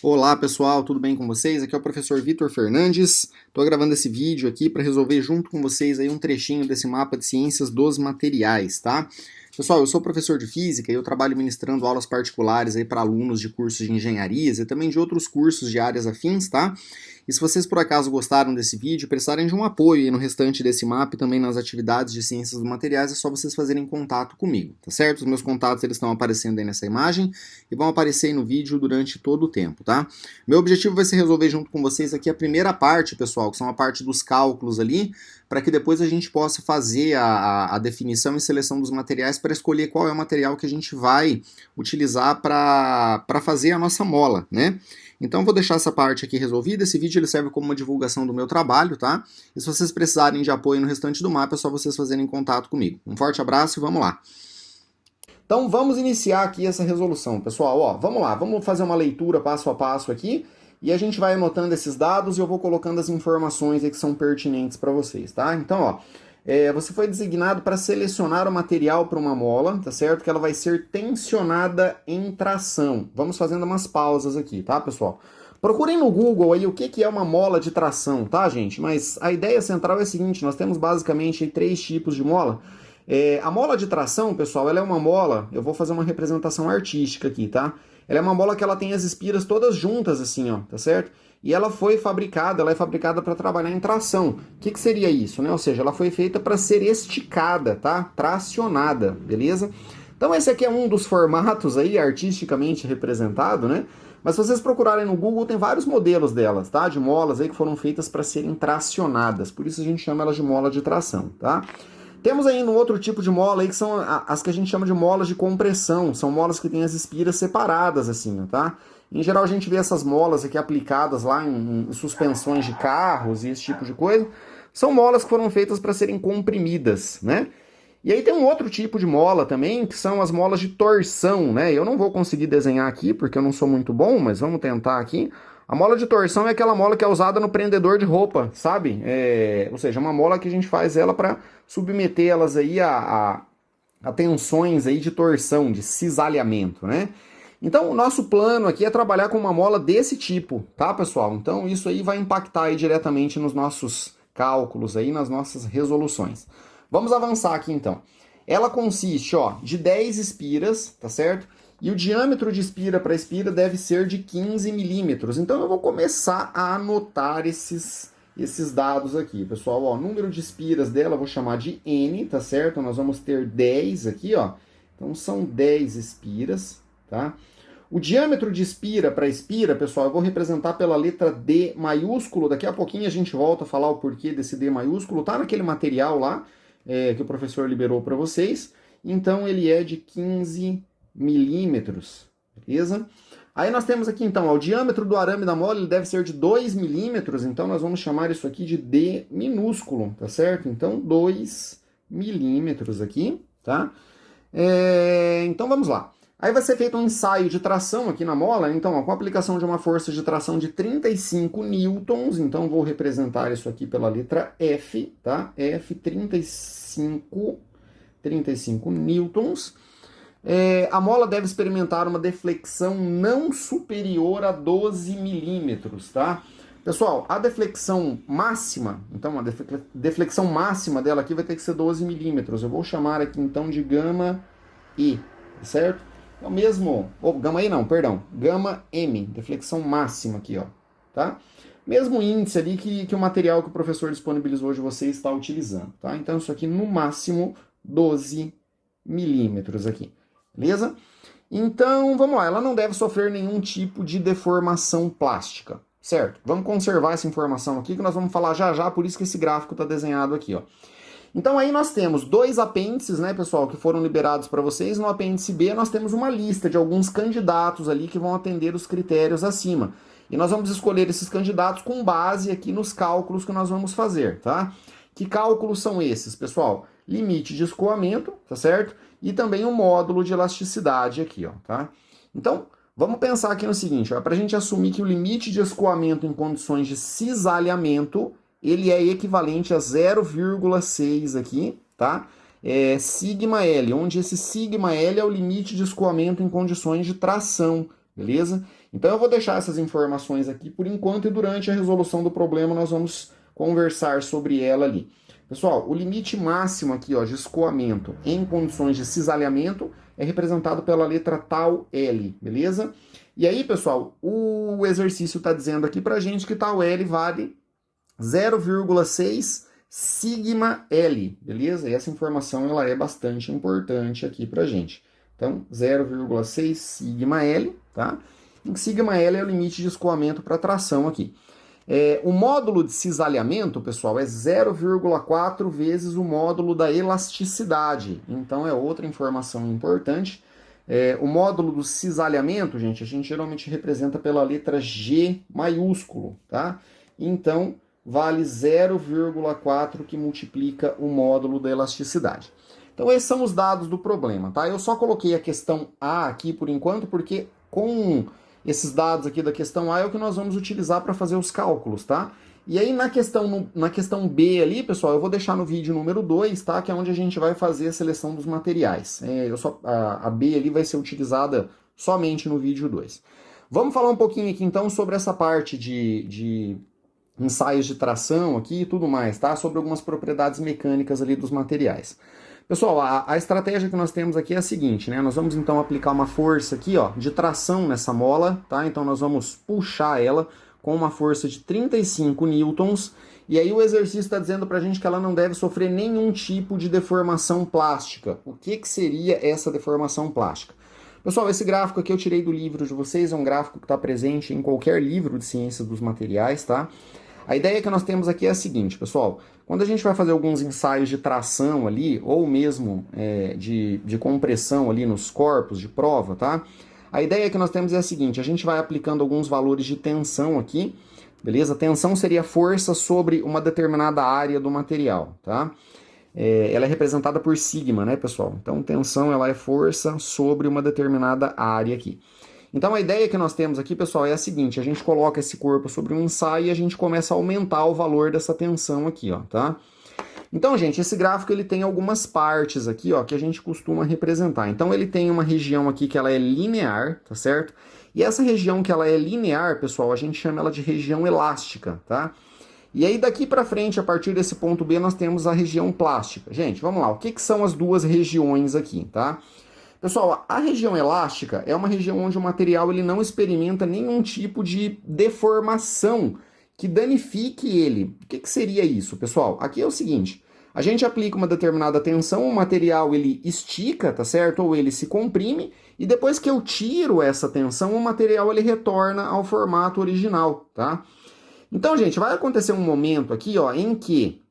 Olá pessoal, tudo bem com vocês? Aqui é o professor Vitor Fernandes. Estou gravando esse vídeo aqui para resolver junto com vocês aí um trechinho desse mapa de ciências dos materiais, tá? Pessoal, eu sou professor de física e eu trabalho ministrando aulas particulares aí para alunos de cursos de engenharias e também de outros cursos de áreas afins, tá? E se vocês por acaso gostaram desse vídeo, precisarem de um apoio aí no restante desse mapa e também nas atividades de ciências dos materiais, é só vocês fazerem contato comigo, tá certo? Os meus contatos eles estão aparecendo aí nessa imagem e vão aparecer aí no vídeo durante todo o tempo, tá? Meu objetivo vai ser resolver junto com vocês aqui a primeira parte, pessoal, que são a parte dos cálculos ali, para que depois a gente possa fazer a definição e seleção dos materiais para escolher qual é o material que a gente vai utilizar para fazer a nossa mola, né? Então vou deixar essa parte aqui resolvida. Esse vídeo ele serve como uma divulgação do meu trabalho, tá? E se vocês precisarem de apoio no restante do mapa, é só vocês fazerem contato comigo. Um forte abraço e vamos lá! Então vamos iniciar aqui essa resolução, pessoal. Ó, vamos lá, vamos fazer uma leitura passo a passo aqui e a gente vai anotando esses dados e eu vou colocando as informações aí que são pertinentes para vocês, tá? Então, ó, você foi designado para selecionar o material para uma mola, tá certo? Que ela vai ser tensionada em tração. Vamos fazendo umas pausas aqui, tá, pessoal? Procurem no Google aí o que é uma mola de tração, tá, gente? Mas a ideia central é a seguinte, nós temos basicamente aí 3 tipos de mola. A mola de tração, pessoal, ela é uma mola, eu vou fazer uma representação artística aqui, tá? Ela é uma mola que ela tem as espiras todas juntas assim, ó, tá certo? E ela é fabricada para trabalhar em tração. O que seria isso, né? Ou seja, ela foi feita para ser esticada, tá? Tracionada, beleza? Então esse aqui é um dos formatos aí, artisticamente representado, né? Mas se vocês procurarem no Google, tem vários modelos delas, tá? De molas aí que foram feitas para serem tracionadas. Por isso a gente chama elas de mola de tração, tá? Temos ainda um outro tipo de mola aí, que são as que a gente chama de molas de compressão. São molas que têm as espiras separadas, assim, tá? Em geral, a gente vê essas molas aqui aplicadas lá em suspensões de carros e esse tipo de coisa. São molas que foram feitas para serem comprimidas, né? E aí tem um outro tipo de mola também, que são as molas de torção, né? Eu não vou conseguir desenhar aqui, porque eu não sou muito bom, mas vamos tentar aqui. A mola de torção é aquela mola que é usada no prendedor de roupa, sabe? Ou seja, uma mola que a gente faz ela para submeter elas aí a tensões aí de torção, de cisalhamento, né? Então, o nosso plano aqui é trabalhar com uma mola desse tipo, tá, pessoal? Então, isso aí vai impactar aí diretamente nos nossos cálculos aí, nas nossas resoluções. Vamos avançar aqui, então. Ela consiste, ó, de 10 espiras, tá certo? E o diâmetro de espira para espira deve ser de 15 milímetros. Então, eu vou começar a anotar esses dados aqui, pessoal. Ó, número de espiras dela eu vou chamar de N, tá certo? Nós vamos ter 10 aqui, ó. Então, são 10 espiras, tá? O diâmetro de espira para espira, pessoal, eu vou representar pela letra D maiúsculo. Daqui a pouquinho a gente volta a falar o porquê desse D maiúsculo. Tá naquele material lá que o professor liberou para vocês. Então, ele é de 15 milímetros, beleza? Aí nós temos aqui, então, ó, o diâmetro do arame da mola ele deve ser de 2 milímetros. Então, nós vamos chamar isso aqui de D minúsculo, tá certo? Então, 2 milímetros aqui, tá? Então, vamos lá. Aí vai ser feito um ensaio de tração aqui na mola, então, ó, com a aplicação de uma força de tração de 35 newtons, então vou representar isso aqui pela letra F, tá? F, 35 newtons. A mola deve experimentar uma deflexão não superior a 12 milímetros, tá? Pessoal, a deflexão máxima, então a deflexão máxima dela aqui vai ter que ser 12 milímetros. Eu vou chamar aqui então de gama E, certo? É o mesmo, gama E não, perdão, gama M, deflexão máxima aqui, ó, tá? Mesmo índice ali que o material que o professor disponibilizou de vocês está utilizando, tá? Então isso aqui no máximo 12 milímetros aqui, beleza? Então, vamos lá, ela não deve sofrer nenhum tipo de deformação plástica, certo? Vamos conservar essa informação aqui que nós vamos falar já já, por isso que esse gráfico está desenhado aqui, ó. Então aí nós temos 2 apêndices, né, pessoal, que foram liberados para vocês. No apêndice B nós temos uma lista de alguns candidatos ali que vão atender os critérios acima. E nós vamos escolher esses candidatos com base aqui nos cálculos que nós vamos fazer, tá? Que cálculos são esses, pessoal? Limite de escoamento, tá certo? E também o módulo de elasticidade aqui, ó, tá? Então, vamos pensar aqui no seguinte, ó, para a gente assumir que o limite de escoamento em condições de cisalhamento ele é equivalente a 0,6 aqui, tá? Sigma L, onde esse sigma L é o limite de escoamento em condições de tração, beleza? Então eu vou deixar essas informações aqui por enquanto e durante a resolução do problema nós vamos conversar sobre ela ali. Pessoal, o limite máximo aqui ó, de escoamento em condições de cisalhamento é representado pela letra tal L, beleza? E aí, pessoal, o exercício está dizendo aqui pra gente que tal L vale 0,6 sigma L, beleza? E essa informação ela é bastante importante aqui pra gente. Então, 0,6 sigma L, tá? E sigma L é o limite de escoamento para tração aqui. O módulo de cisalhamento, pessoal, é 0,4 vezes o módulo da elasticidade. Então, é outra informação importante. O módulo do cisalhamento, gente, a gente geralmente representa pela letra G maiúsculo, tá? Então, vale 0,4 que multiplica o módulo da elasticidade. Então, esses são os dados do problema, tá? Eu só coloquei a questão A aqui por enquanto, porque com esses dados aqui da questão A é o que nós vamos utilizar para fazer os cálculos, tá? E aí na questão B ali, pessoal, eu vou deixar no vídeo número 2, tá? Que é onde a gente vai fazer a seleção dos materiais. A B ali vai ser utilizada somente no vídeo 2. Vamos falar um pouquinho aqui então sobre essa parte de ensaios de tração aqui e tudo mais, tá? Sobre algumas propriedades mecânicas ali dos materiais. Pessoal, a estratégia que nós temos aqui é a seguinte, né? Nós vamos então aplicar uma força aqui, ó, de tração nessa mola, tá? Então nós vamos puxar ela com uma força de 35 newtons, e aí o exercício está dizendo pra gente que ela não deve sofrer nenhum tipo de deformação plástica. O que seria essa deformação plástica? Pessoal, esse gráfico aqui eu tirei do livro de vocês, é um gráfico que está presente em qualquer livro de ciência dos materiais, tá? A ideia que nós temos aqui é a seguinte, pessoal. Quando a gente vai fazer alguns ensaios de tração ali, ou mesmo de compressão ali nos corpos de prova, tá? A ideia que nós temos é a seguinte, a gente vai aplicando alguns valores de tensão aqui, beleza? Tensão seria força sobre uma determinada área do material, tá? Ela é representada por sigma, né, pessoal? Então, tensão ela é força sobre uma determinada área aqui. Então a ideia que nós temos aqui, pessoal, é a seguinte, a gente coloca esse corpo sobre um ensaio e a gente começa a aumentar o valor dessa tensão aqui, ó, tá? Então, gente, esse gráfico ele tem algumas partes aqui, ó, que a gente costuma representar. Então ele tem uma região aqui que ela é linear, tá certo? E essa região que ela é linear, pessoal, a gente chama ela de região elástica, tá? E aí daqui para frente, a partir desse ponto B, nós temos a região plástica. Gente, vamos lá, o que são as duas regiões aqui, tá? Pessoal, a região elástica é uma região onde o material ele não experimenta nenhum tipo de deformação que danifique ele. O que seria isso, pessoal? Aqui é o seguinte, a gente aplica uma determinada tensão, o material ele estica, tá certo? Ou ele se comprime, e depois que eu tiro essa tensão, o material ele retorna ao formato original, tá? Então, gente, vai acontecer um momento aqui, ó, em que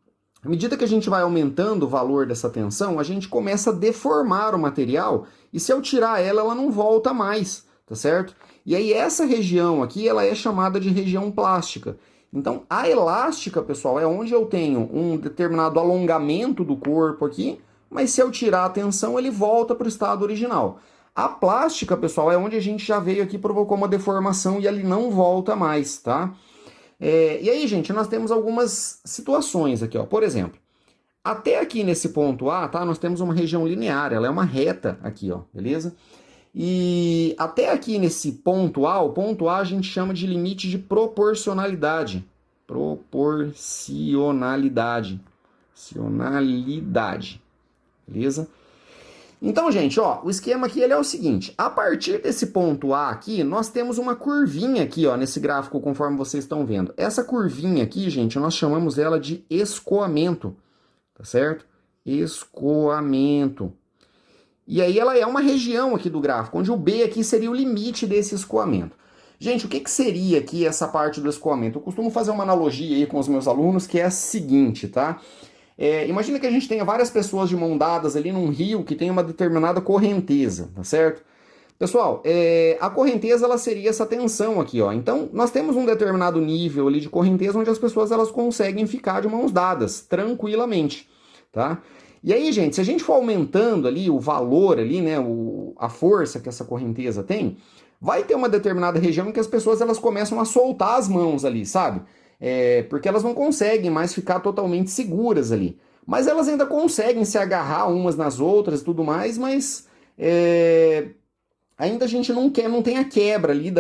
à medida que a gente vai aumentando o valor dessa tensão, a gente começa a deformar o material e se eu tirar ela, ela não volta mais, tá certo? E aí essa região aqui, ela é chamada de região plástica. Então a elástica, pessoal, é onde eu tenho um determinado alongamento do corpo aqui, mas se eu tirar a tensão, ele volta para o estado original. A plástica, pessoal, é onde a gente já veio aqui, provocou uma deformação e ele não volta mais, tá? E aí, gente, nós temos algumas situações aqui, ó. Por exemplo, até aqui nesse ponto A, tá? Nós temos uma região linear, ela é uma reta aqui, ó, beleza? E até aqui nesse ponto A, o ponto A a gente chama de limite de proporcionalidade. Proporcionalidade. Beleza? Então, gente, ó, o esquema aqui ele é o seguinte, a partir desse ponto A aqui, nós temos uma curvinha aqui, ó, nesse gráfico, conforme vocês estão vendo. Essa curvinha aqui, gente, nós chamamos ela de escoamento, tá certo? Escoamento. E aí ela é uma região aqui do gráfico, onde o B aqui seria o limite desse escoamento. Gente, o que seria aqui essa parte do escoamento? Eu costumo fazer uma analogia aí com os meus alunos, que é a seguinte, tá? Imagina que a gente tenha várias pessoas de mão dadas ali num rio que tem uma determinada correnteza, tá certo? Pessoal, a correnteza ela seria essa tensão aqui, ó. Então, nós temos um determinado nível ali de correnteza onde as pessoas elas conseguem ficar de mãos dadas, tranquilamente, tá? E aí, gente, se a gente for aumentando ali o valor ali, né, a força que essa correnteza tem, vai ter uma determinada região em que as pessoas elas começam a soltar as mãos ali, sabe? Porque elas não conseguem mais ficar totalmente seguras ali. Mas elas ainda conseguem se agarrar umas nas outras e tudo mais, mas ainda a gente não tem a quebra ali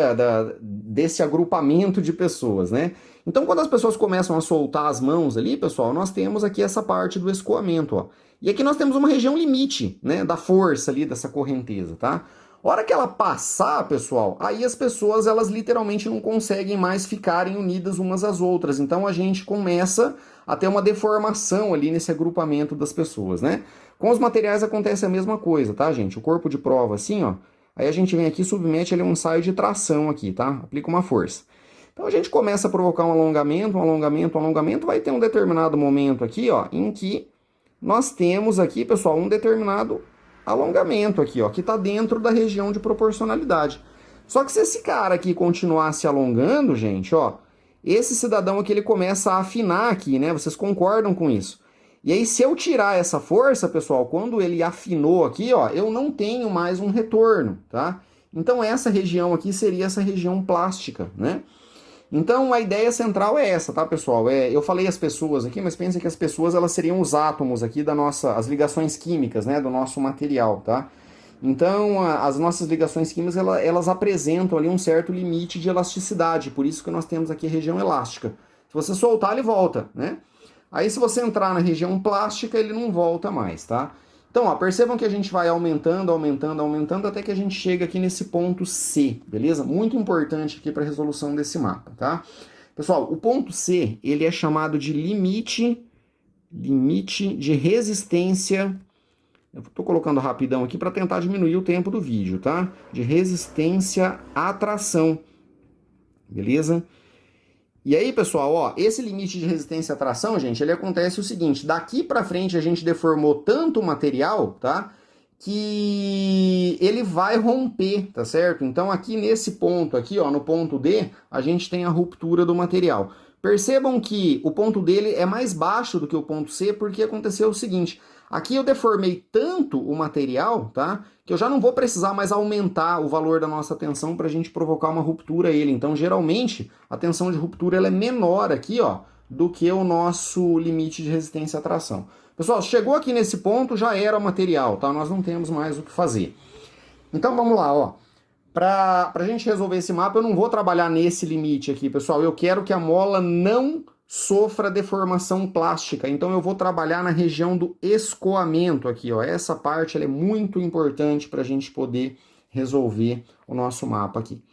desse agrupamento de pessoas, né? Então, quando as pessoas começam a soltar as mãos ali, pessoal, nós temos aqui essa parte do escoamento, ó. E aqui nós temos uma região limite, né, da força ali dessa correnteza, tá? A hora que ela passar, pessoal, aí as pessoas, elas literalmente não conseguem mais ficarem unidas umas às outras. Então, a gente começa a ter uma deformação ali nesse agrupamento das pessoas, né? Com os materiais acontece a mesma coisa, tá, gente? O corpo de prova, assim, ó, aí a gente vem aqui, submete ele a um ensaio de tração aqui, tá? Aplica uma força. Então a gente começa a provocar um alongamento, vai ter um determinado momento aqui, ó, em que nós temos aqui, pessoal, um determinado alongamento aqui, ó, que está dentro da região de proporcionalidade. Só que se esse cara aqui continuar se alongando, gente, ó, esse cidadão aqui ele começa a afinar aqui, né? Vocês concordam com isso? E aí, se eu tirar essa força, pessoal, quando ele afinou aqui, ó, eu não tenho mais um retorno, tá? Então, essa região aqui seria essa região plástica, né? Então, a ideia central é essa, tá, pessoal? Eu falei as pessoas aqui, mas pensem que as pessoas, elas seriam os átomos aqui as ligações químicas, né, do nosso material, tá? Então, as nossas ligações químicas, elas apresentam ali um certo limite de elasticidade, por isso que nós temos aqui a região elástica. Se você soltar, ele volta, né? Aí, se você entrar na região plástica, ele não volta mais, tá? Então, ó, percebam que a gente vai aumentando até que a gente chega aqui nesse ponto C, beleza? Muito importante aqui para a resolução desse mapa, tá? Pessoal, o ponto C, ele é chamado de limite de resistência. Eu estou colocando rapidão aqui para tentar diminuir o tempo do vídeo, tá? De resistência à tração, beleza? E aí, pessoal, ó, esse limite de resistência à tração, gente, ele acontece o seguinte, daqui para frente a gente deformou tanto o material, tá, que ele vai romper, tá certo? Então aqui nesse ponto aqui, ó, no ponto D, a gente tem a ruptura do material. Percebam que o ponto dele é mais baixo do que o ponto C, porque aconteceu o seguinte, aqui eu deformei tanto o material, tá, que eu já não vou precisar mais aumentar o valor da nossa tensão para a gente provocar uma ruptura a ele. Então, geralmente, a tensão de ruptura ela é menor aqui, ó, do que o nosso limite de resistência à tração. Pessoal, chegou aqui nesse ponto, já era o material, tá? Nós não temos mais o que fazer. Então, vamos lá, ó. Para a gente resolver esse mapa, eu não vou trabalhar nesse limite aqui, pessoal. Eu quero que a mola não sofra deformação plástica. Então eu vou trabalhar na região do escoamento aqui, ó. Essa parte ela é muito importante para a gente poder resolver o nosso mapa aqui.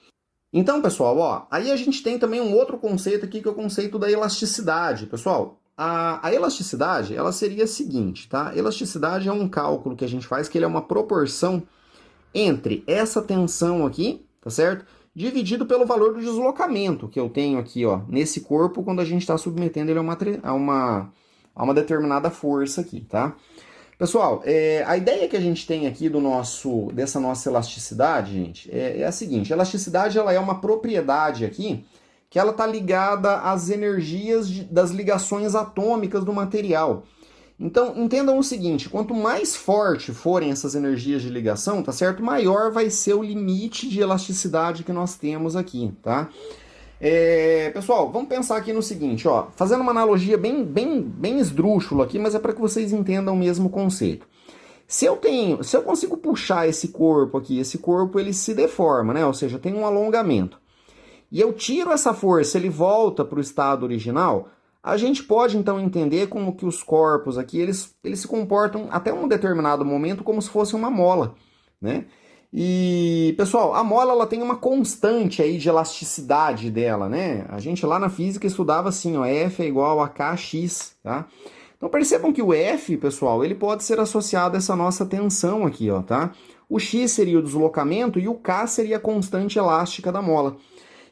Então, pessoal, ó, aí a gente tem também um outro conceito aqui, que é o conceito da elasticidade. Pessoal, a elasticidade, ela seria a seguinte, tá? Elasticidade é um cálculo que a gente faz, que ele é uma proporção entre essa tensão aqui, tá certo? Dividido pelo valor do deslocamento que eu tenho aqui, ó, nesse corpo, quando a gente está submetendo ele a uma determinada força aqui, tá? Pessoal, a ideia que a gente tem aqui dessa nossa elasticidade, gente, é a seguinte, a elasticidade ela é uma propriedade aqui que ela está ligada às energias das ligações atômicas do material. Então, entendam o seguinte, quanto mais forte forem essas energias de ligação, tá certo? Maior vai ser o limite de elasticidade que nós temos aqui, tá? Pessoal, vamos pensar aqui no seguinte, ó, fazendo uma analogia bem esdrúxula aqui, mas é para que vocês entendam o mesmo conceito. Se eu consigo puxar esse corpo aqui, esse corpo ele se deforma, né? Ou seja, tem um alongamento. E eu tiro essa força, ele volta para o estado original. A gente pode, então, entender como que os corpos aqui, eles se comportam até um determinado momento como se fosse uma mola, né? E, pessoal, a mola, ela tem uma constante aí de elasticidade dela, né? A gente lá na física estudava assim, ó, F é igual a Kx, tá? Então, percebam que o F, pessoal, ele pode ser associado a essa nossa tensão aqui, ó, tá? O X seria o deslocamento e o K seria a constante elástica da mola.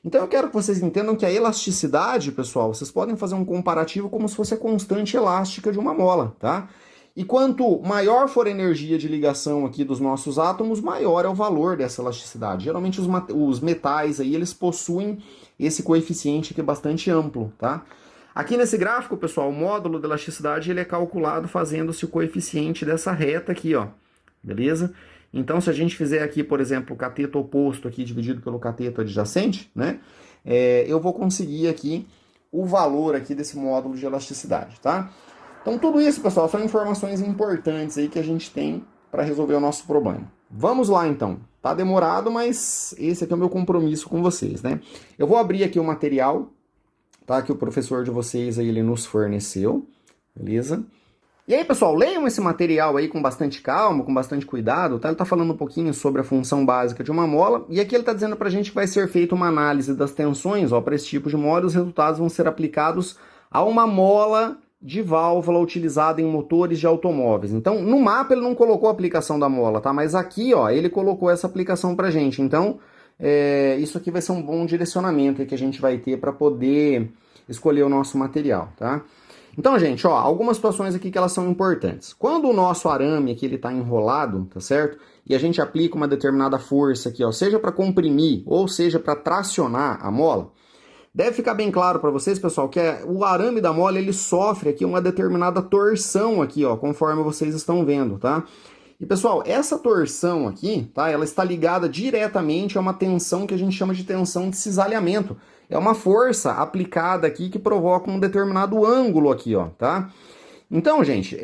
Então eu quero que vocês entendam que a elasticidade, pessoal, vocês podem fazer um comparativo como se fosse a constante elástica de uma mola, tá? E quanto maior for a energia de ligação aqui dos nossos átomos, maior é o valor dessa elasticidade. Geralmente os metais aí, eles possuem esse coeficiente aqui bastante amplo, tá? Aqui nesse gráfico, pessoal, o módulo da elasticidade ele é calculado fazendo-se o coeficiente dessa reta aqui, ó, beleza? Então, se a gente fizer aqui, por exemplo, o cateto oposto aqui dividido pelo cateto adjacente, né? Eu vou conseguir aqui o valor aqui desse módulo de elasticidade, tá? Então, tudo isso, pessoal, são informações importantes aí que a gente tem para resolver o nosso problema. Vamos lá então. Tá demorado, mas esse aqui é o meu compromisso com vocês, né? Eu vou abrir aqui o material, tá? Que o professor de vocês aí ele nos forneceu, beleza? E aí, pessoal, leiam esse material aí com bastante calma, com bastante cuidado, tá? Ele tá falando um pouquinho sobre a função básica de uma mola, e aqui ele tá dizendo pra gente que vai ser feita uma análise das tensões, ó, para esse tipo de mola, e os resultados vão ser aplicados a uma mola de válvula utilizada em motores de automóveis. Então, no mapa ele não colocou a aplicação da mola, tá? Mas aqui, ó, ele colocou essa aplicação pra gente. Então, isso aqui vai ser um bom direcionamento que a gente vai ter para poder escolher o nosso material, tá? Então, gente, ó, algumas situações aqui que elas são importantes. Quando o nosso arame aqui ele tá enrolado, tá certo? E a gente aplica uma determinada força aqui, ó, seja para comprimir ou seja para tracionar a mola, deve ficar bem claro para vocês, pessoal, que o arame da mola ele sofre aqui uma determinada torção aqui, ó, conforme vocês estão vendo, tá? E pessoal, essa torção aqui, tá? Ela está ligada diretamente a uma tensão que a gente chama de tensão de cisalhamento. É uma força aplicada aqui que provoca um determinado ângulo aqui, ó, tá? Então, gente,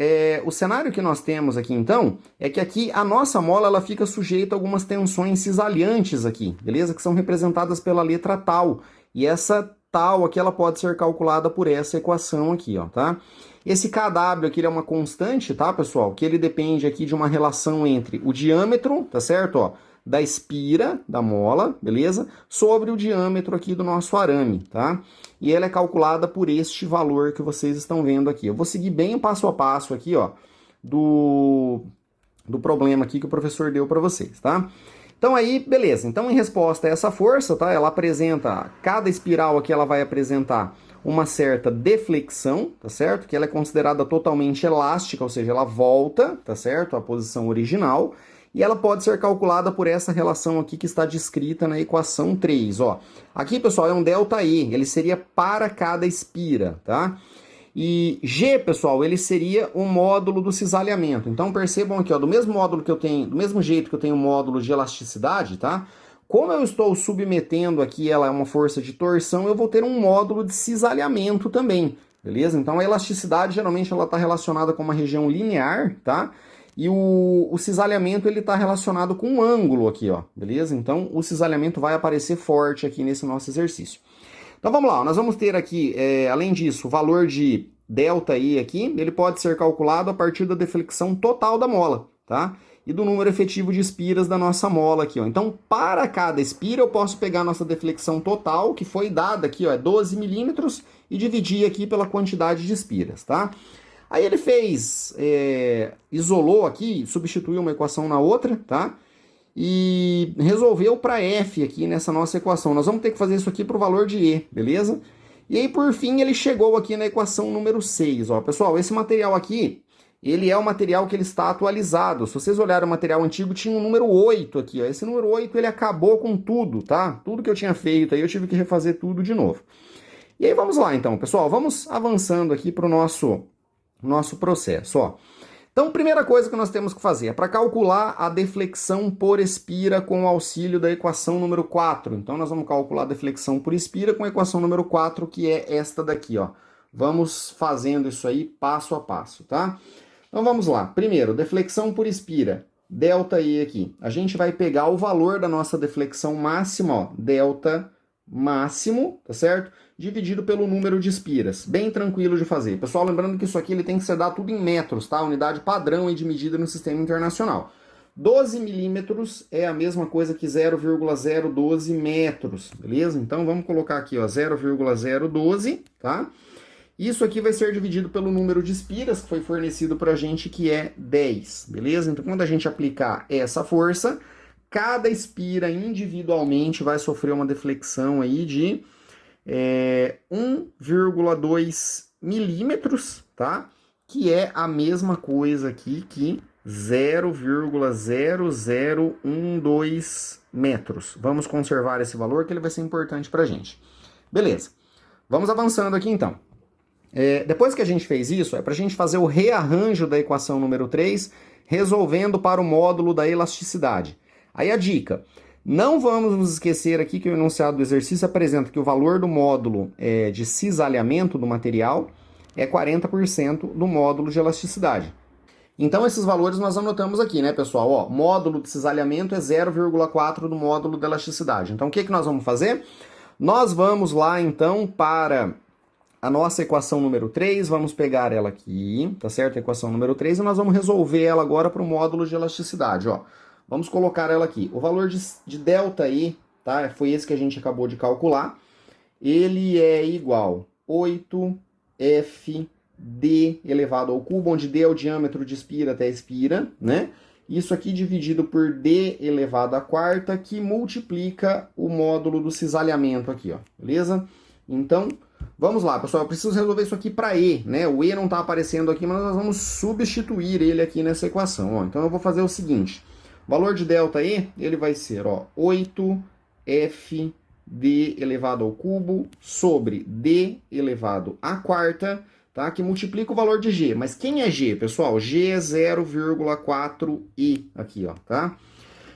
o cenário que nós temos aqui, então, é que aqui a nossa mola ela fica sujeita a algumas tensões cisalhantes aqui, beleza? Que são representadas pela letra tal. E essa tal aqui ela pode ser calculada por essa equação aqui, ó, tá? Esse kW aqui ele é uma constante, tá, pessoal? Que ele depende aqui de uma relação entre o diâmetro, tá certo, ó? Da espira da mola, beleza? Sobre o diâmetro aqui do nosso arame, tá? E ela é calculada por este valor que vocês estão vendo aqui. Eu vou seguir bem o passo a passo aqui, ó, do problema aqui que o professor deu para vocês, tá? Então aí, beleza. Então em resposta a essa força, tá? Ela apresenta, cada espiral aqui ela vai apresentar uma certa deflexão, tá certo? Que ela é considerada totalmente elástica, ou seja, ela volta, tá certo? À posição original. E ela pode ser calculada por essa relação aqui que está descrita na equação 3, ó. Aqui, pessoal, é um ΔE, ele seria para cada espira, tá? E G, pessoal, ele seria o módulo do cisalhamento. Então percebam aqui, ó, do mesmo módulo que eu tenho, do mesmo jeito que eu tenho o módulo de elasticidade, tá? Como eu estou submetendo aqui ela a uma força de torção, eu vou ter um módulo de cisalhamento também, beleza? Então a elasticidade geralmente ela está relacionada com uma região linear, tá? E o cisalhamento ele está relacionado com um ângulo aqui, ó, beleza? Então o cisalhamento vai aparecer forte aqui nesse nosso exercício. Então vamos lá, nós vamos ter aqui, além disso, o valor de ΔI aqui, ele pode ser calculado a partir da deflexão total da mola, tá? E do número efetivo de espiras da nossa mola aqui, ó. Então, para cada espira, eu posso pegar a nossa deflexão total, que foi dada aqui, ó, 12 milímetros, e dividir aqui pela quantidade de espiras, tá? Aí ele fez, isolou aqui, substituiu uma equação na outra, tá? E resolveu para F aqui nessa nossa equação. Nós vamos ter que fazer isso aqui para o valor de E, beleza? E aí, por fim, ele chegou aqui na equação número 6. Ó. Pessoal, esse material aqui, ele é o material que ele está atualizado. Se vocês olharem o material antigo, tinha o número 8 aqui. Ó. Esse número 8, ele acabou com tudo, tá? Tudo que eu tinha feito aí, eu tive que refazer tudo de novo. E aí, vamos lá, então, pessoal. Vamos avançando aqui para o nosso processo, ó. Então, primeira coisa que nós temos que fazer é para calcular a deflexão por espira com o auxílio da equação número 4. Então, nós vamos calcular a deflexão por espira com a equação número 4, que é esta daqui, ó. Vamos fazendo isso aí passo a passo, tá? Então, vamos lá. Primeiro, deflexão por espira, ΔI aqui. A gente vai pegar o valor da nossa deflexão máxima, ó, delta máximo, tá certo? Dividido pelo número de espiras. Bem tranquilo de fazer. Pessoal, lembrando que isso aqui ele tem que ser dado tudo em metros, tá? Unidade padrão e de medida no sistema internacional. 12 milímetros é a mesma coisa que 0,012 metros, beleza? Então vamos colocar aqui, ó, 0,012, tá? Isso aqui vai ser dividido pelo número de espiras que foi fornecido pra gente, que é 10, beleza? Então quando a gente aplicar essa força, cada espira individualmente vai sofrer uma deflexão aí de 1,2 milímetros, tá? Que é a mesma coisa aqui que 0,0012 metros. Vamos conservar esse valor que ele vai ser importante pra gente. Beleza. Vamos avançando aqui então. Depois que a gente fez isso, é pra gente fazer o rearranjo da equação número 3, resolvendo para o módulo da elasticidade. Aí a dica, não vamos nos esquecer aqui que o enunciado do exercício apresenta que o valor do módulo de cisalhamento do material é 40% do módulo de elasticidade. Então esses valores nós anotamos aqui, né, pessoal? Ó, módulo de cisalhamento é 0,4 do módulo de elasticidade. Então o que nós vamos fazer? Nós vamos lá, então, para a nossa equação número 3, vamos pegar ela aqui, tá certo? A equação número 3, e nós vamos resolver ela agora para o módulo de elasticidade, ó. Vamos colocar ela aqui. O valor de ΔE, tá? Foi esse que a gente acabou de calcular. Ele é igual a 8F d elevado ao cubo, onde d é o diâmetro de espira até espira, né? Isso aqui dividido por d elevado à quarta, que multiplica o módulo do cisalhamento aqui, ó, beleza? Então, vamos lá, pessoal, eu preciso resolver isso aqui para E, né? O E não está aparecendo aqui, mas nós vamos substituir ele aqui nessa equação, ó. Então eu vou fazer o seguinte, o valor de ΔE, ele vai ser, ó, 8F d elevado ao cubo sobre d elevado à quarta, tá? Que multiplica o valor de G. Mas quem é G, pessoal? G é 0,4i aqui, ó, tá?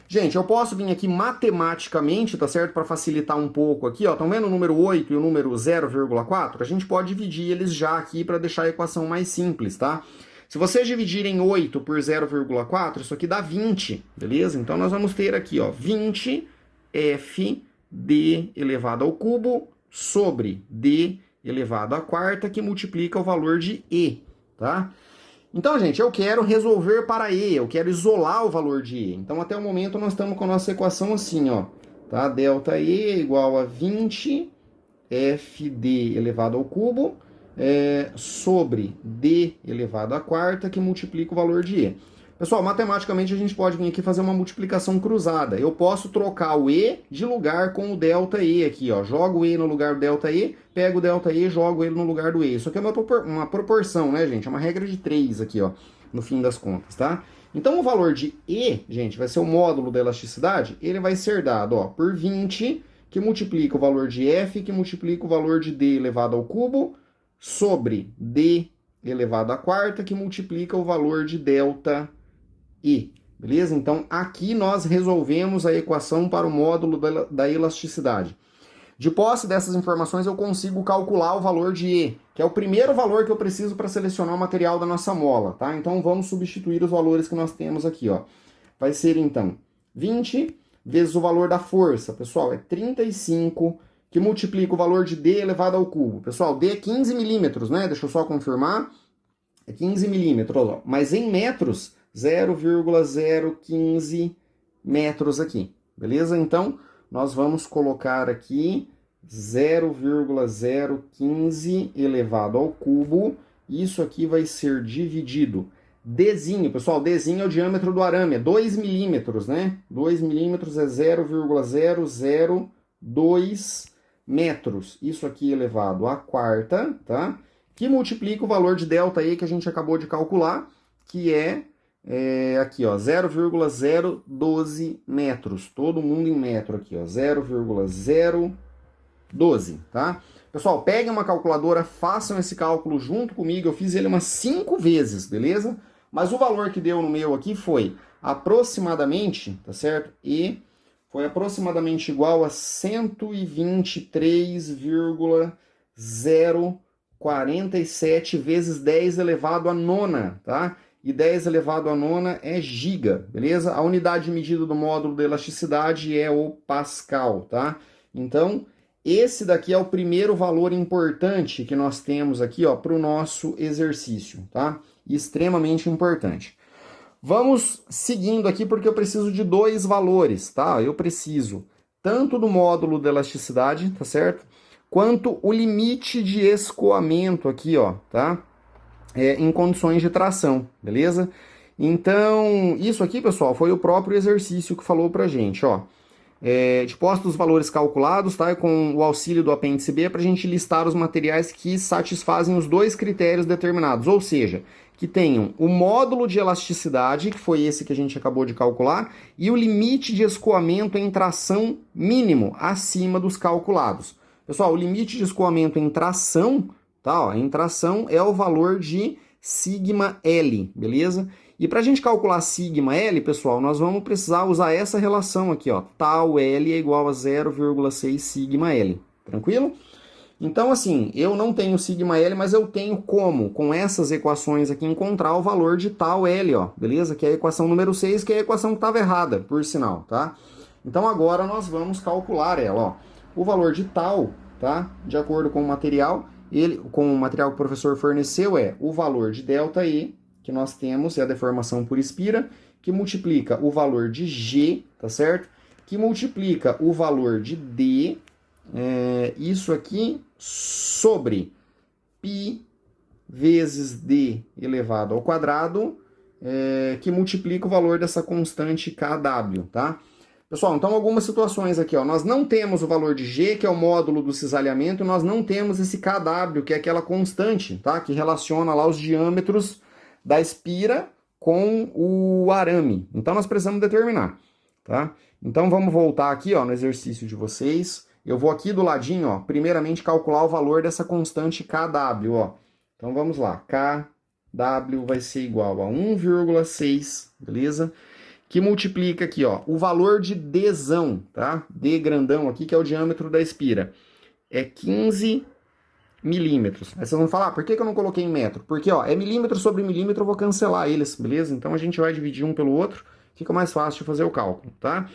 Gente, eu posso vir aqui matematicamente, tá certo? Para facilitar um pouco aqui, ó. Estão vendo o número 8 e o número 0,4? A gente pode dividir eles já aqui para deixar a equação mais simples, tá? Se vocês dividirem 8 por 0,4, isso aqui dá 20, beleza? Então nós vamos ter aqui, ó, 20f d elevado ao cubo sobre d elevado à quarta, que multiplica o valor de E, tá? Então, gente, eu quero resolver para E, eu quero isolar o valor de E. Então, até o momento, nós estamos com a nossa equação assim, ó, tá? ΔE é igual a 20 FD elevado ao cubo sobre D elevado à quarta, que multiplica o valor de E. Pessoal, matematicamente a gente pode vir aqui fazer uma multiplicação cruzada. Eu posso trocar o E de lugar com o ΔE aqui, ó. Jogo o E no lugar do ΔE, pego o ΔE e jogo ele no lugar do E. Isso aqui é uma proporção, né, gente? É uma regra de 3 aqui, ó, no fim das contas, tá? Então o valor de E, gente, vai ser o módulo da elasticidade, ele vai ser dado, ó, por 20, que multiplica o valor de F, que multiplica o valor de D elevado ao cubo, sobre D elevado à quarta, que multiplica o valor de ΔE. Beleza? Então, aqui nós resolvemos a equação para o módulo da elasticidade. De posse dessas informações, eu consigo calcular o valor de E, que é o primeiro valor que eu preciso para selecionar o material da nossa mola, tá? Então, vamos substituir os valores que nós temos aqui, ó. Vai ser, então, 20 vezes o valor da força, pessoal, é 35, que multiplica o valor de D elevado ao cubo. Pessoal, D é 15 milímetros, né? Deixa eu só confirmar. É 15 milímetros, ó. Mas em metros, 0,015 metros aqui, beleza? Então, nós vamos colocar aqui 0,015 elevado ao cubo. Isso aqui vai ser dividido. Dzinho, pessoal, Dzinho é o diâmetro do arame, é 2 milímetros, né? 2 milímetros é 0,002 metros. Isso aqui elevado à quarta, tá? Que multiplica o valor de ΔE que a gente acabou de calcular, que aqui, ó, 0,012 metros. Todo mundo em metro aqui, ó, 0,012, tá? Pessoal, peguem uma calculadora, façam esse cálculo junto comigo. Eu fiz ele umas 5 vezes, beleza? Mas o valor que deu no meu aqui foi aproximadamente, tá certo? E foi aproximadamente igual a 123,047 vezes 10 elevado à nona, tá? E 10 elevado à nona é giga, beleza? A unidade de medida do módulo da elasticidade é o pascal, tá? Então, esse daqui é o primeiro valor importante que nós temos aqui, ó, para o nosso exercício, tá? Extremamente importante. Vamos seguindo aqui porque eu preciso de 2 valores, tá? Eu preciso tanto do módulo da elasticidade, tá certo? Quanto o limite de escoamento aqui, ó, tá? Em condições de tração, beleza? Então, isso aqui, pessoal, foi o próprio exercício que falou pra gente, ó. Disposto os valores calculados, tá? Com o auxílio do apêndice B, para a gente listar os materiais que satisfazem os 2 critérios determinados, ou seja, que tenham o módulo de elasticidade, que foi esse que a gente acabou de calcular, e o limite de escoamento em tração mínimo, acima dos calculados. Pessoal, o limite de escoamento em tração, tá? Ó, em tração é o valor de sigma L, beleza? E para a gente calcular sigma L, pessoal, nós vamos precisar usar essa relação aqui, ó. Tal L é igual a 0,6 sigma L. Tranquilo? Então, assim, eu não tenho sigma L, mas eu tenho como, com essas equações aqui, encontrar o valor de tal L, ó, beleza? Que é a equação número 6, que é a equação que estava errada, por sinal, tá? Então, agora nós vamos calcular ela, ó. O valor de tal, tá? De acordo com o material, com o material que o professor forneceu, é o valor de ΔE, que nós temos, é a deformação por Spira, que multiplica o valor de G, tá certo? Que multiplica o valor de D, isso aqui sobre π vezes d elevado ao quadrado, que multiplica o valor dessa constante kw, tá? Pessoal, então algumas situações aqui, ó, nós não temos o valor de g, que é o módulo do cisalhamento, e nós não temos esse kw, que é aquela constante, tá? Que relaciona lá os diâmetros da espira com o arame. Então nós precisamos determinar, tá? Então vamos voltar aqui, ó, no exercício de vocês. Eu vou aqui do ladinho, ó, primeiramente calcular o valor dessa constante kw, ó. Então vamos lá, kw vai ser igual a 1,6, beleza? Que multiplica aqui, ó, o valor de dzão, tá? D grandão aqui, que é o diâmetro da espira, é 15 milímetros. Aí vocês vão falar, por que eu não coloquei em metro? Porque, ó, é milímetro sobre milímetro, eu vou cancelar eles, beleza? Então a gente vai dividir um pelo outro, fica mais fácil de fazer o cálculo, tá?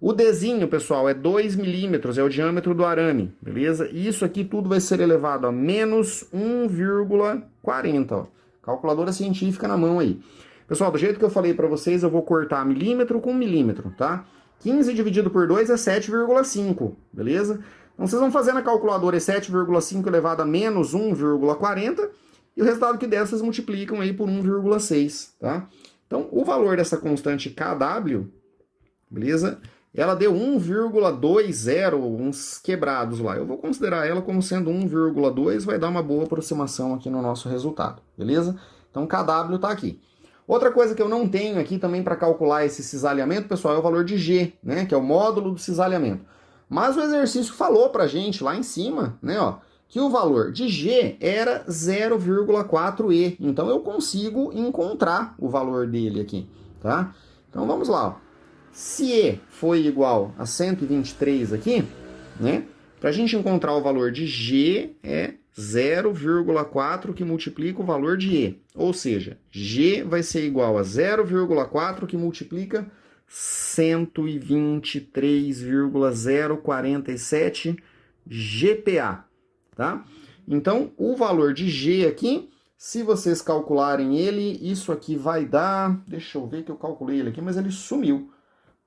O Dzinho, pessoal, é 2 milímetros, é o diâmetro do arame, beleza? E isso aqui tudo vai ser elevado a menos 1,40, ó. Calculadora científica na mão aí. Pessoal, do jeito que eu falei para vocês, eu vou cortar milímetro com milímetro, tá? 15 dividido por 2 é 7,5, beleza? Então vocês vão fazer na calculadora 7,5 elevado a menos 1,40 e o resultado que der vocês multiplicam aí por 1,6, tá? Então o valor dessa constante kw, beleza? Ela deu 1,20, uns quebrados lá. Eu vou considerar ela como sendo 1,2, vai dar uma boa aproximação aqui no nosso resultado, beleza? Então kw está aqui. Outra coisa que eu não tenho aqui também para calcular esse cisalhamento, pessoal, é o valor de G, né? Que é o módulo do cisalhamento. Mas o exercício falou pra gente lá em cima, né, ó, que o valor de G era 0,4e. Então eu consigo encontrar o valor dele aqui, tá? Então vamos lá, ó. Se E foi igual a 123 aqui, né? Para a gente encontrar o valor de G é 0,4 que multiplica o valor de E. Ou seja, G vai ser igual a 0,4 que multiplica 123,047 GPa, tá? Então, o valor de G aqui, se vocês calcularem ele, isso aqui vai dar... Deixa eu ver que eu calculei ele aqui, mas ele sumiu.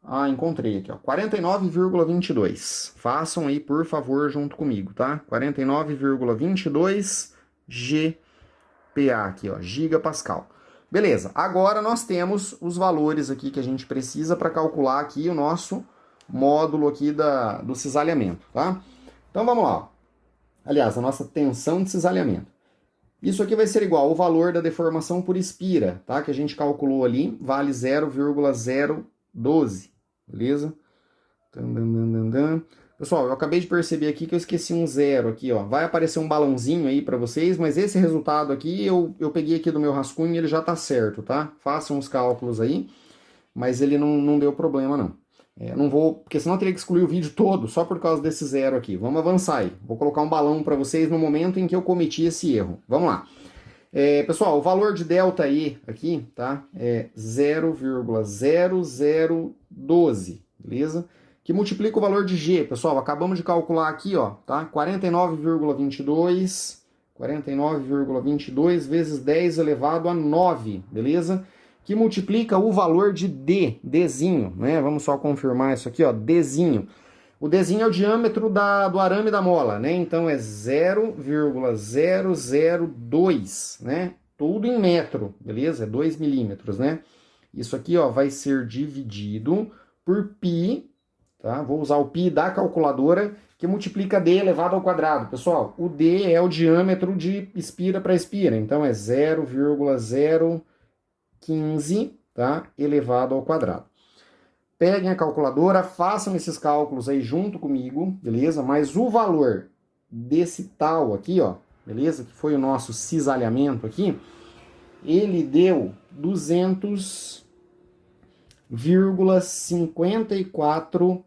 Ah, encontrei aqui, ó, 49,22. Façam aí, por favor, junto comigo, tá? 49,22 GPa aqui, ó, gigapascal. Beleza, agora nós temos os valores aqui que a gente precisa para calcular aqui o nosso módulo aqui do cisalhamento, tá? Então vamos lá. Aliás, a nossa tensão de cisalhamento. Isso aqui vai ser igual ao valor da deformação por espira, tá? Que a gente calculou ali, vale 0,012, beleza? Pessoal, eu acabei de perceber aqui que eu esqueci um zero aqui, ó. Vai aparecer um balãozinho aí para vocês, mas esse resultado aqui eu peguei aqui do meu rascunho e ele já tá certo, tá? Façam os cálculos aí, mas ele não deu problema, não. Não vou, porque senão eu teria que excluir o vídeo todo só por causa desse zero aqui. Vamos avançar aí. Vou colocar um balão para vocês no momento em que eu cometi esse erro. Vamos lá. Pessoal, o valor de ΔE aqui, tá? É 0,0012, beleza? Que multiplica o valor de G, pessoal, acabamos de calcular aqui, ó, tá? 49,22 vezes 10 elevado a 9, beleza? Que multiplica o valor de Dzinho, né? Vamos só confirmar isso aqui, ó, Dzinho. O Dzinho é o diâmetro do arame da mola, né? Então é 0,002, né? Tudo em metro, beleza? É 2 milímetros, né? Isso aqui, ó, vai ser dividido por π, tá? Vou usar o π da calculadora, que multiplica d elevado ao quadrado. Pessoal, o d é o diâmetro de espira para espira, então é 0,015, tá? Elevado ao quadrado. Peguem a calculadora, façam esses cálculos aí junto comigo, beleza? Mas o valor desse tal aqui, ó, beleza? Que foi o nosso cisalhamento aqui, ele deu 200,54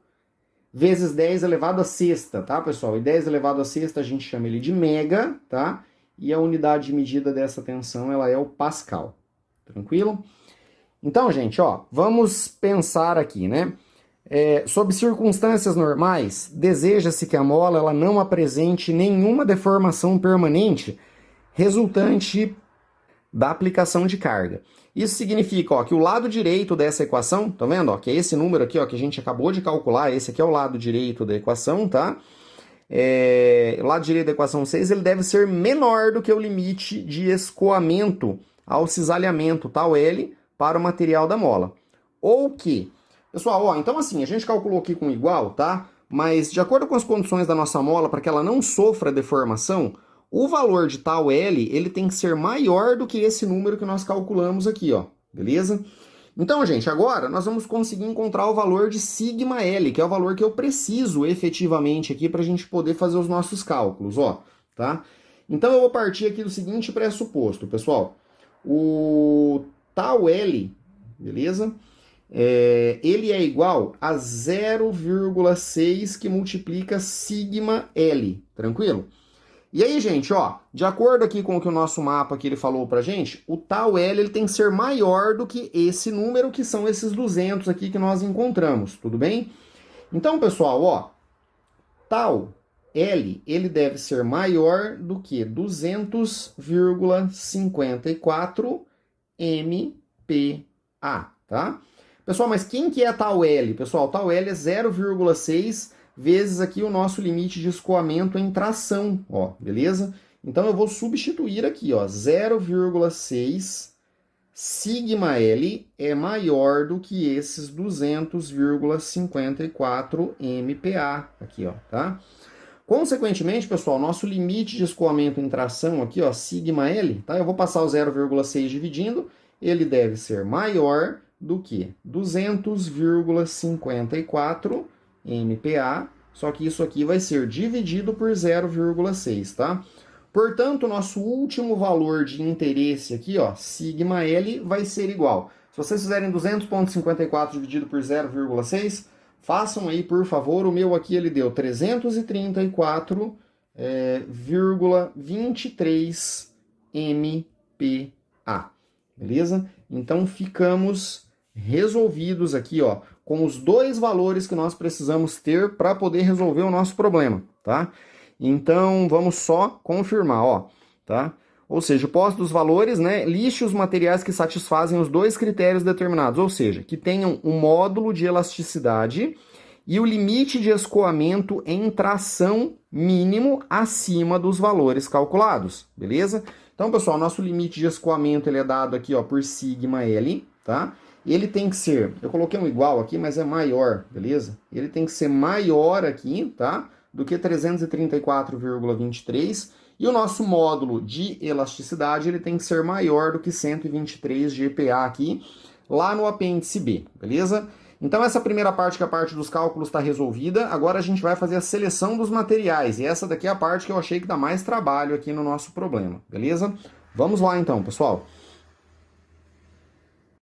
vezes 10 elevado a sexta, tá, pessoal? E 10 elevado a sexta a gente chama ele de mega, tá? E a unidade de medida dessa tensão, ela é o pascal. Tranquilo? Então, gente, ó, vamos pensar aqui, né? Sob circunstâncias normais, deseja-se que a mola ela não apresente nenhuma deformação permanente resultante da aplicação de carga. Isso significa, ó, que o lado direito dessa equação, tá vendo? Ó, que é esse número aqui, ó, que a gente acabou de calcular, esse aqui é o lado direito da equação, tá? O lado direito da equação 6, ele deve ser menor do que o limite de escoamento ao cisalhamento, tal L, para o material da mola. Ou que, pessoal, ó, então assim, a gente calculou aqui com igual, tá? Mas de acordo com as condições da nossa mola, para que ela não sofra deformação, o valor de tal L, ele tem que ser maior do que esse número que nós calculamos aqui, ó, beleza? Então, gente, agora nós vamos conseguir encontrar o valor de sigma L, que é o valor que eu preciso efetivamente aqui para a gente poder fazer os nossos cálculos, ó, tá? Então eu vou partir aqui do seguinte pressuposto, pessoal. O tal L, beleza? Ele é igual a 0,6 que multiplica sigma L, tranquilo? E aí, gente, ó, de acordo aqui com o que o nosso mapa aqui ele falou pra gente, o tal L ele tem que ser maior do que esse número, que são esses 200 aqui que nós encontramos, tudo bem? Então, pessoal, ó, tal L ele deve ser maior do que 200,54 MPa, tá? Pessoal, mas quem que é tal L? Pessoal, tal L é 0,6 vezes aqui o nosso limite de escoamento em tração, ó, beleza? Então eu vou substituir aqui, ó, 0,6 sigma L é maior do que esses 200,54 MPa aqui, ó, tá? Consequentemente, pessoal, nosso limite de escoamento em tração aqui, ó, sigma L, tá? Eu vou passar o 0,6 dividindo, ele deve ser maior do que 200,54 MPa, só que isso aqui vai ser dividido por 0,6, tá? Portanto, o nosso último valor de interesse aqui, ó, sigma L, vai ser igual. Se vocês fizerem 200,54 dividido por 0,6, façam aí, por favor. O meu aqui ele deu 334,23 MPa, beleza? Então, ficamos resolvidos aqui, ó, com os dois valores que nós precisamos ter para poder resolver o nosso problema, tá? Então, vamos só confirmar, ó, tá? Ou seja, posto dos valores, né, liste os materiais que satisfazem os dois critérios determinados, ou seja, que tenham um módulo de elasticidade e o limite de escoamento em tração mínimo acima dos valores calculados, beleza? Então, pessoal, nosso limite de escoamento ele é dado aqui, ó, por sigma L, tá? Ele tem que ser, eu coloquei um igual aqui, mas é maior, beleza? Ele tem que ser maior aqui, tá? Do que 334,23. E o nosso módulo de elasticidade, ele tem que ser maior do que 123 GPa aqui, lá no apêndice B, beleza? Então essa primeira parte, que é a parte dos cálculos, está resolvida. Agora a gente vai fazer a seleção dos materiais. E essa daqui é a parte que eu achei que dá mais trabalho aqui no nosso problema, beleza? Vamos lá então, pessoal.